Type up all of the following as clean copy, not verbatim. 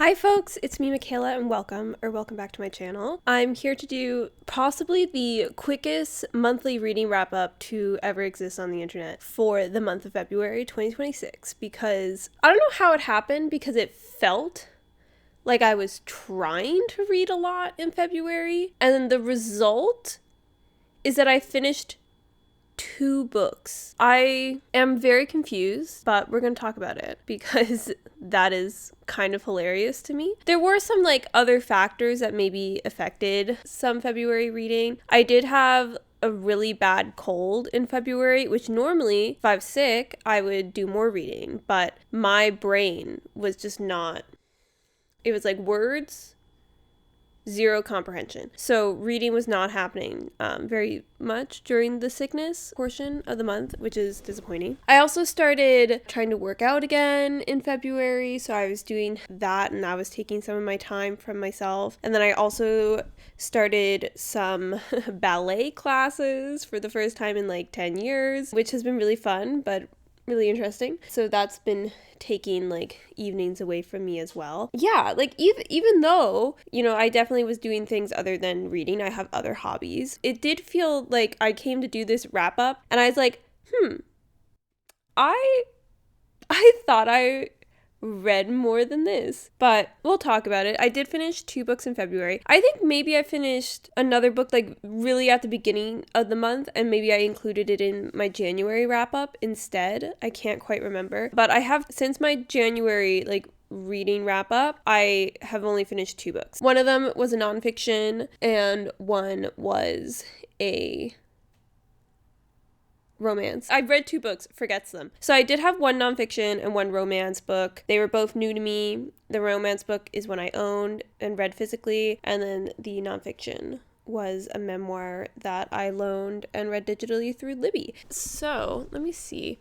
Hi folks, it's me Michaela and welcome back to my channel. I'm here to do possibly the quickest monthly reading wrap up to ever exist on the internet for the month of February 2026 because I don't know how it happened because it felt like I was trying to read a lot in February, and then the result is that I finished 2 books. I am very confused, but we're going to talk about it because that is kind of hilarious to me. There were some other factors that maybe affected some February reading. I did have a really bad cold in February, which normally if I'm sick, I would do more reading, but my brain was just not. It was like words, zero comprehension. So reading was not happening very much during the sickness portion of the month, which is disappointing. I also started trying to work out again in February, so I was doing that and I was taking some of my time from myself. And then I also started some ballet classes for the first time in 10 years, which has been really fun, but really interesting. So that's been taking evenings away from me as well. Yeah, even though, I definitely was doing things other than reading, I have other hobbies. It did feel like I came to do this wrap up and I was like, I thought I read more than this, but we'll talk about it. I did finish 2 books in February. I think maybe I finished another book really at the beginning of the month, and maybe I included it in my January wrap up instead. I can't quite remember, but I have, since my January reading wrap up, I have only finished 2 books. One of them was a nonfiction and one was a romance. I've read 2 books, forgets them. So I did have one nonfiction and one romance book. They were both new to me. The romance book is one I owned and read physically, and then the nonfiction was a memoir that I loaned and read digitally through Libby. So let me see.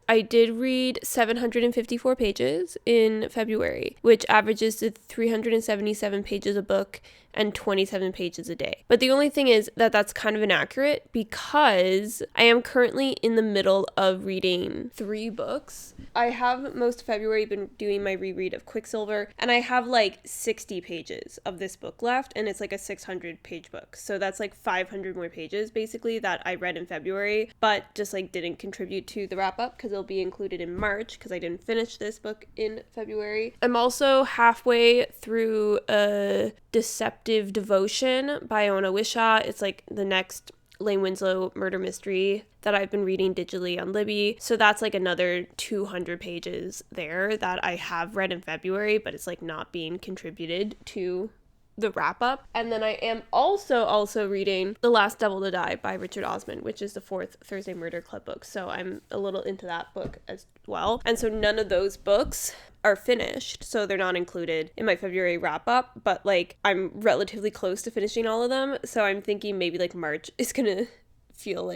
I did read 754 pages in February, which averages to 377 pages a book and 27 pages a day. But the only thing is that that's kind of inaccurate because I am currently in the middle of reading 3 books. I have most of February been doing my reread of Quicksilver, and I have 60 pages of this book left, and it's a 600 page book. So that's 500 more pages basically that I read in February, but just didn't contribute to the wrap up because it'll be included in March because I didn't finish this book in February. I'm also halfway through a Deceptive Devotion by Ona Wishaw. It's the next Lane Winslow murder mystery that I've been reading digitally on Libby. So that's another 200 pages there that I have read in February, but it's not being contributed to the wrap up. And then I am also reading The Last Devil to Die by Richard Osman, which is the 4th Thursday Murder Club book. So I'm a little into that book as well. And so none of those books are finished, so they're not included in my February wrap up, but I'm relatively close to finishing all of them. So I'm thinking maybe March is gonna feel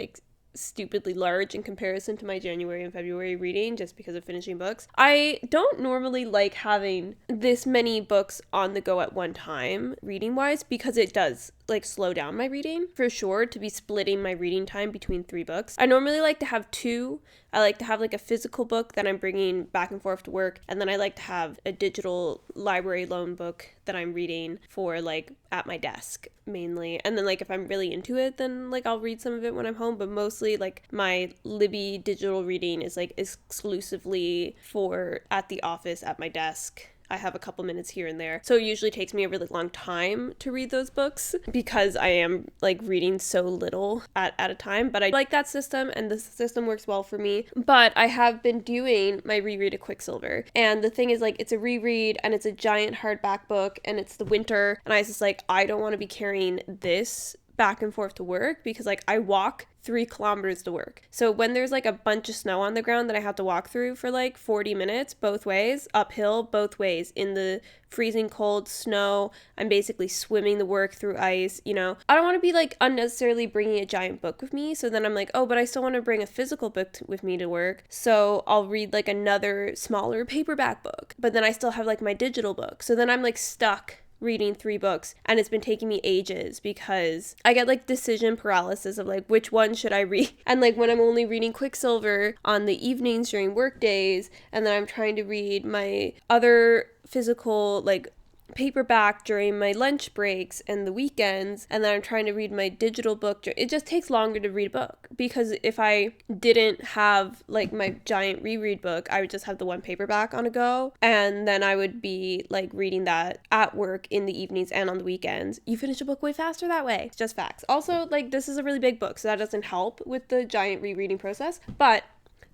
stupidly large in comparison to my January and February reading just because of finishing books. I don't normally like having this many books on the go at one time reading wise because it does slow down my reading for sure to be splitting my reading time between 3 books. I normally like to have 2. I like to have a physical book that I'm bringing back and forth to work, and then I like to have a digital library loan book that I'm reading for at my desk mainly. And then if I'm really into it, then I'll read some of it when I'm home, but mostly my Libby digital reading is exclusively for at the office at my desk. I have a couple minutes here and there. So it usually takes me a really long time to read those books because I am reading so little at a time. But I like that system and the system works well for me. But I have been doing my reread of Quicksilver. And the thing is it's a reread and it's a giant hardback book and it's the winter. And I was just I don't want to be carrying this back and forth to work because I walk 3 kilometers to work. So when there's a bunch of snow on the ground that I have to walk through for 40 minutes both ways, uphill both ways in the freezing cold snow, I'm basically swimming the work through ice, I don't want to be unnecessarily bringing a giant book with me. So then I'm oh, but I still want to bring a physical book with me to work. So I'll read another smaller paperback book, but then I still have my digital book. So then I'm stuck reading 3 books, and it's been taking me ages because I get like decision paralysis of like which one should I read. And like when I'm only reading Quicksilver on the evenings during work days, and then I'm trying to read my other physical like paperback during my lunch breaks and the weekends, and then I'm trying to read my digital book. It just takes longer to read a book, because if I didn't have like my giant reread book, I would just have the one paperback on a go, and then I would be like reading that at work in the evenings and on the weekends. You finish a book way faster that way. It's just facts. Also, like, this is a really big book, so that doesn't help with the giant rereading process, but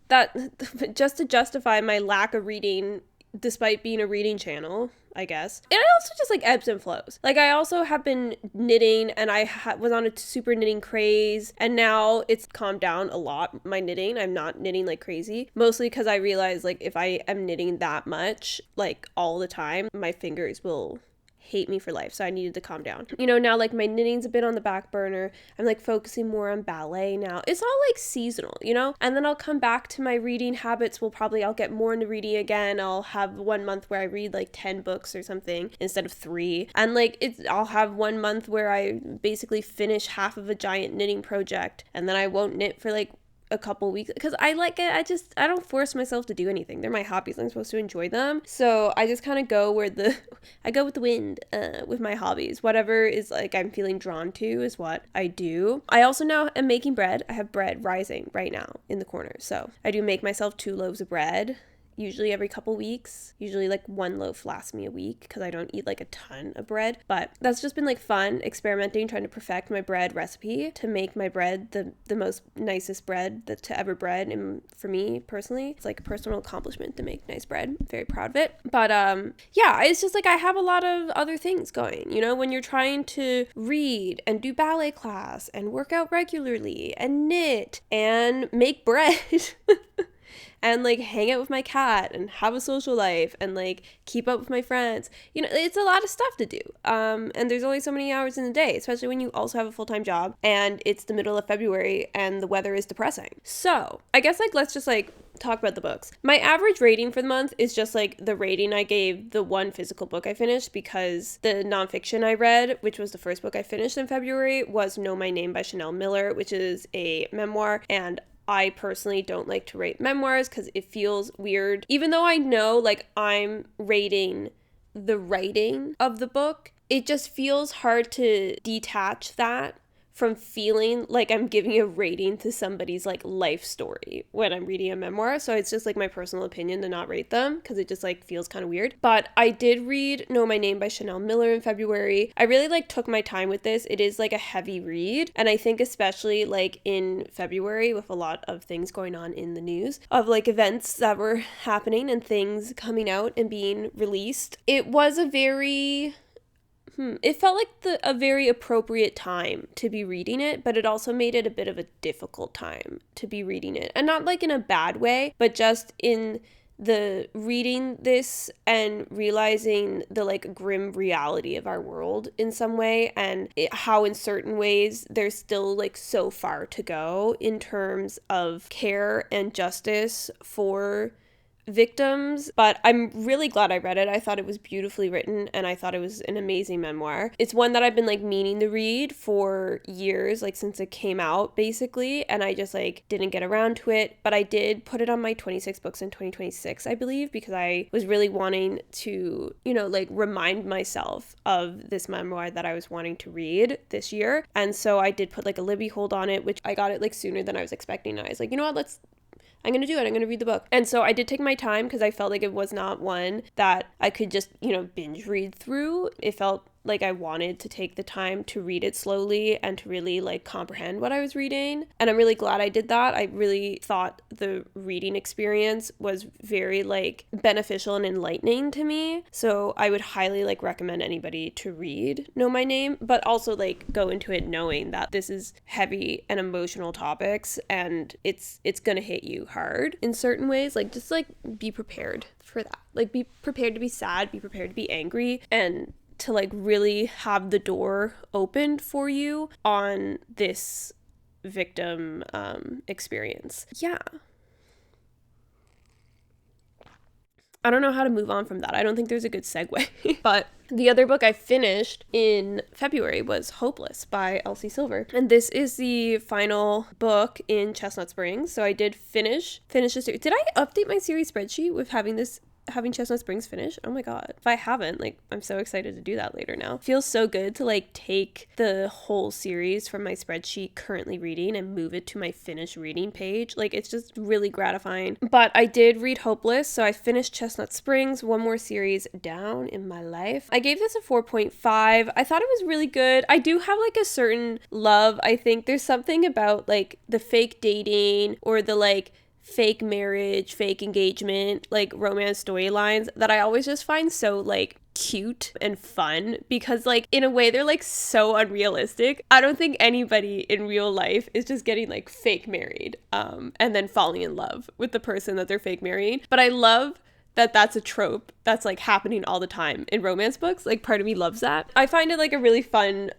that just to justify my lack of reading despite being a reading channel, I guess. And I also just like ebbs and flows. Like, I also have been knitting, and I was on a super knitting craze, and now it's calmed down a lot, my knitting. I'm not knitting like crazy, mostly because I realize like if I am knitting that much like all the time, my fingers will hate me for life. So I needed to calm down. You know, now like my knitting's a bit on the back burner. I'm like focusing more on ballet now. It's all like seasonal, you know? And then I'll come back to my reading habits. I'll get more into reading again. I'll have 1 month where I read like 10 books or something instead of 3. And like I'll have 1 month where I basically finish half of a giant knitting project, and then I won't knit for like a couple weeks because I like it. I don't force myself to do anything. They're my hobbies. I'm supposed to enjoy them. So I just kind of go I go with the wind with my hobbies. Whatever is like I'm feeling drawn to is what I do. I also now am making bread. I have bread rising right now in the corner. So I do make myself 2 loaves of bread, usually every couple weeks. Usually like 1 loaf lasts me a week because I don't eat like a ton of bread. But that's just been like fun, experimenting, trying to perfect my bread recipe to make my bread the most nicest bread to ever bread. And for me personally, it's like a personal accomplishment to make nice bread. I'm very proud of it. But yeah, it's just like I have a lot of other things going, you know, when you're trying to read and do ballet class and work out regularly and knit and make bread and like hang out with my cat and have a social life and like keep up with my friends. You know, it's a lot of stuff to do. And there's only so many hours in the day, especially when you also have a full-time job and it's the middle of February and the weather is depressing. So I guess like let's just like talk about the books. My average rating for the month is just like the rating I gave the one physical book I finished, because the nonfiction I read, which was the first book I finished in February, was Know My Name by Chanel Miller, which is a memoir, and I personally don't like to rate memoirs because it feels weird. Even though I know like I'm rating the writing of the book, it just feels hard to detach that from feeling like I'm giving a rating to somebody's like life story when I'm reading a memoir. So it's just like my personal opinion to not rate them because it just like feels kind of weird. But I did read Know My Name by Chanel Miller in February. I really like took my time with this. It is like a heavy read, and I think especially like in February with a lot of things going on in the news of like events that were happening and things coming out and being released, it was a very it felt like a very appropriate time to be reading it, but it also made it a bit of a difficult time to be reading it. And not like in a bad way, but just in the reading this and realizing the like grim reality of our world in some way, and how in certain ways there's still like so far to go in terms of care and justice for victims. But I'm really glad I read it. I thought it was beautifully written, and I thought it was an amazing memoir. It's one that I've been like meaning to read for years, like since it came out basically, and I just like didn't get around to it. But I did put it on my 26 books in 2026, I believe, because I was really wanting to, you know, like remind myself of this memoir that I was wanting to read this year. And so I did put like a Libby hold on it, which I got it like sooner than I was expecting. And I was like, you know what, I'm going to do it. I'm going to read the book. And so I did take my time because I felt like it was not one that I could just, you know, binge read through. It felt like I wanted to take the time to read it slowly and to really like comprehend what I was reading. And I'm really glad I did that. I really thought the reading experience was very like beneficial and enlightening to me. So I would highly like recommend anybody to read Know My Name, but also like go into it knowing that this is heavy and emotional topics and it's gonna hit you hard in certain ways. Like just like be prepared for that. Like be prepared to be sad, be prepared to be angry, and to like really have the door opened for you on this victim experience. Yeah. I don't know how to move on from that. I don't think there's a good segue. But the other book I finished in February was Hopeless by Elsie Silver. And this is the final book in Chestnut Springs. So I did finish the series. Did I update my series spreadsheet with having Chestnut Springs finish? Oh my god. If I haven't, like, I'm so excited to do that later now. It feels so good to like take the whole series from my spreadsheet currently reading and move it to my finished reading page. Like, it's just really gratifying. But I did read Hopeless, so I finished Chestnut Springs, one more series down in my life. I gave this a 4.5. I thought it was really good. I do have like a certain love. I think there's something about like the fake dating or the like fake marriage, fake engagement, like romance storylines that I always just find so like cute and fun, because like in a way they're like so unrealistic. I don't think anybody in real life is just getting like fake married and then falling in love with the person that they're fake marrying. But I love that that's a trope that's like happening all the time in romance books. Like, part of me loves that. I find it like a really fun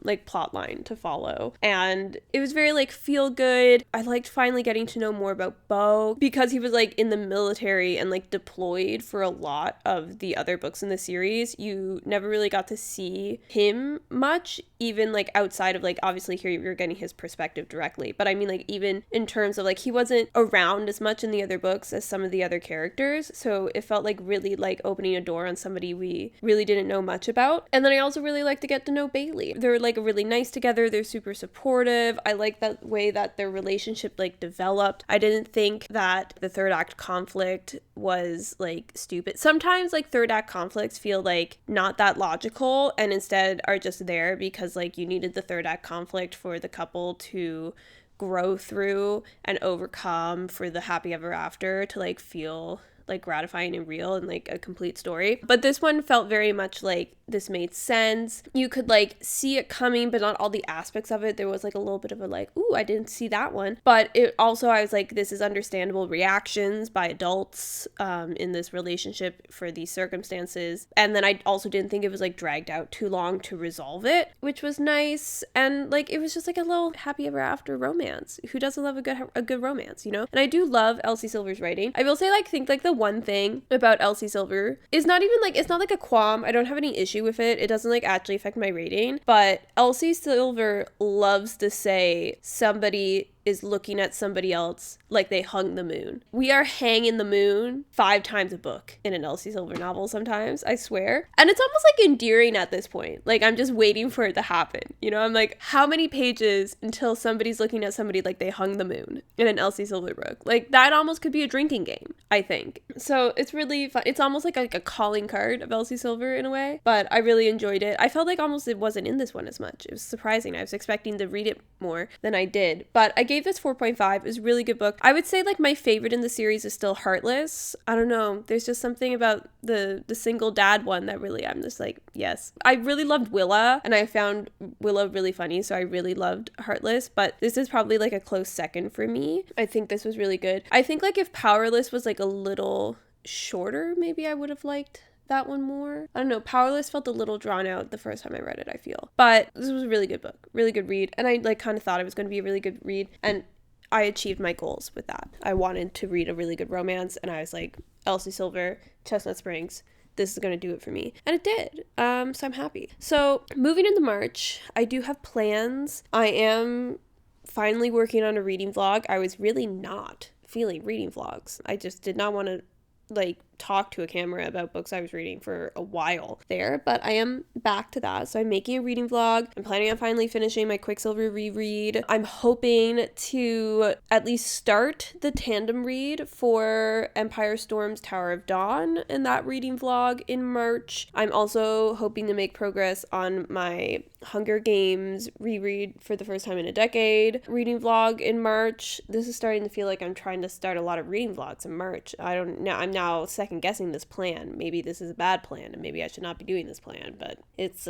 like plot line to follow, and it was very like feel good. I liked finally getting to know more about Beau, because he was like in the military and like deployed for a lot of the other books in the series. You never really got to see him much, even like outside of like, obviously here you're getting his perspective directly, but I mean like even in terms of like he wasn't around as much in the other books as some of the other characters, so it felt like really like opening a door on somebody we really didn't know much about. And then I also really like to get to know Bailey. They're like really nice together. They're super supportive. I like that way that their relationship like developed. I didn't think that the third act conflict was like stupid. Sometimes like third act conflicts feel like not that logical and instead are just there because like you needed the third act conflict for the couple to grow through and overcome for the happy ever after to like feel like gratifying and real and like a complete story. But this one felt very much like this made sense. You could like see it coming, but not all the aspects of it. There was like a little bit of a like, ooh, I didn't see that one. But it also, I was like, this is understandable reactions by adults in this relationship for these circumstances. And then I also didn't think it was like dragged out too long to resolve it, which was nice. And like it was just like a little happy ever after romance. Who doesn't love a good romance, you know? And I do love Elsie Silver's writing. I will say like think like the one thing about Elsie Silver is not even like, it's not like a qualm. I don't have any issue with it. It doesn't like actually affect my rating, but Elsie Silver loves to say somebody is looking at somebody else like they hung the moon. We are hanging the moon 5 times a book in an Elsie Silver novel sometimes, I swear. And it's almost like endearing at this point. Like I'm just waiting for it to happen. You know, I'm like, how many pages until somebody's looking at somebody like they hung the moon in an Elsie Silver book? Like that almost could be a drinking game, I think. So it's really fun. It's almost like a calling card of Elsie Silver in a way, but I really enjoyed it. I felt like almost it wasn't in this one as much. It was surprising. I was expecting to read it more than I did, but I gave this 4.5. It was a really good book. I would say like my favorite in the series is still Heartless. I don't know. There's just something about the single dad one that really, I'm just like, yes. I really loved Willa and I found Willa really funny. So I really loved Heartless, but this is probably like a close second for me. I think this was really good. I think like if Powerless was like a little shorter, maybe I would have liked that one more. I don't know. Powerless felt a little drawn out the first time I read it, I feel. But this was a really good book, really good read. And I like kind of thought it was going to be a really good read. And I achieved my goals with that. I wanted to read a really good romance and I was like, Elsie Silver, Chestnut Springs, this is going to do it for me. And it did. So I'm happy. So moving into March, I do have plans. I am finally working on a reading vlog. I was really not feeling reading vlogs. I just did not want to like talk to a camera about books I was reading for a while there, but I am back to that. So I'm making a reading vlog. I'm planning on finally finishing my Quicksilver reread. I'm hoping to at least start the tandem read for Empire Storm's Tower of Dawn in that reading vlog in March. I'm also hoping to make progress on my Hunger Games reread for the first time in a decade reading vlog in March. This is starting to feel like I'm trying to start a lot of reading vlogs in March. I don't know. I'm now second guessing this plan. Maybe this is a bad plan and maybe I should not be doing this plan, but it's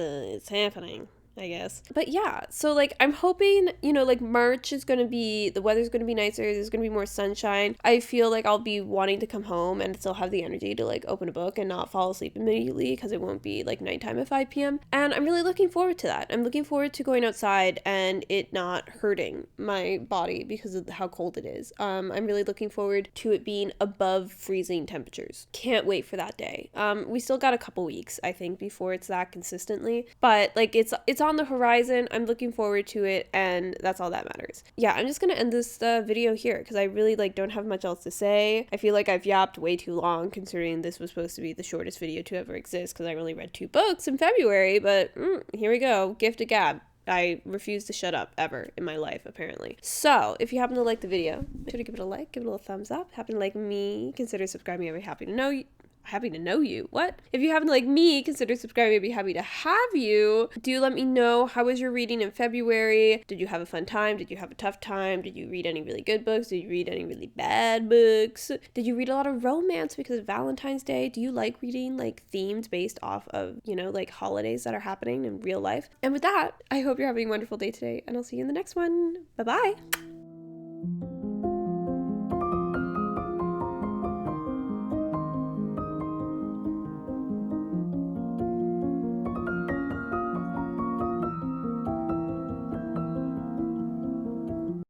happening. I guess. But yeah, so like I'm hoping, you know, like March is gonna be, the weather's gonna be nicer, there's gonna be more sunshine. I feel like I'll be wanting to come home and still have the energy to like open a book and not fall asleep immediately because it won't be like nighttime at 5 p.m. And I'm really looking forward to that. I'm looking forward to going outside and it not hurting my body because of how cold it is. I'm really looking forward to it being above freezing temperatures. Can't wait for that day. We still got a couple weeks, I think, before it's that consistently, but like it's on the horizon. I'm looking forward to it, and that's all that matters. Yeah, I'm just gonna end this video here because I really like don't have much else to say. I feel like I've yapped way too long considering this was supposed to be the shortest video to ever exist because I only read 2 books in February, but here we go. Gift of gab. I refuse to shut up ever in my life, apparently. So, if you happen to like the video, make sure to give it a like, give it a little thumbs up. Happen to like me, consider subscribing. I'd be happy to know you. Happy to know you. What? If you happen to like me, consider subscribing. I'd be happy to have you. Do let me know, how was your reading in February? Did you have a fun time? Did you have a tough time? Did you read any really good books? Did you read any really bad books? Did you read a lot of romance because of Valentine's Day? Do you like reading like themes based off of, you know, like holidays that are happening in real life? And with that, I hope you're having a wonderful day today, and I'll see you in the next one. Bye-bye.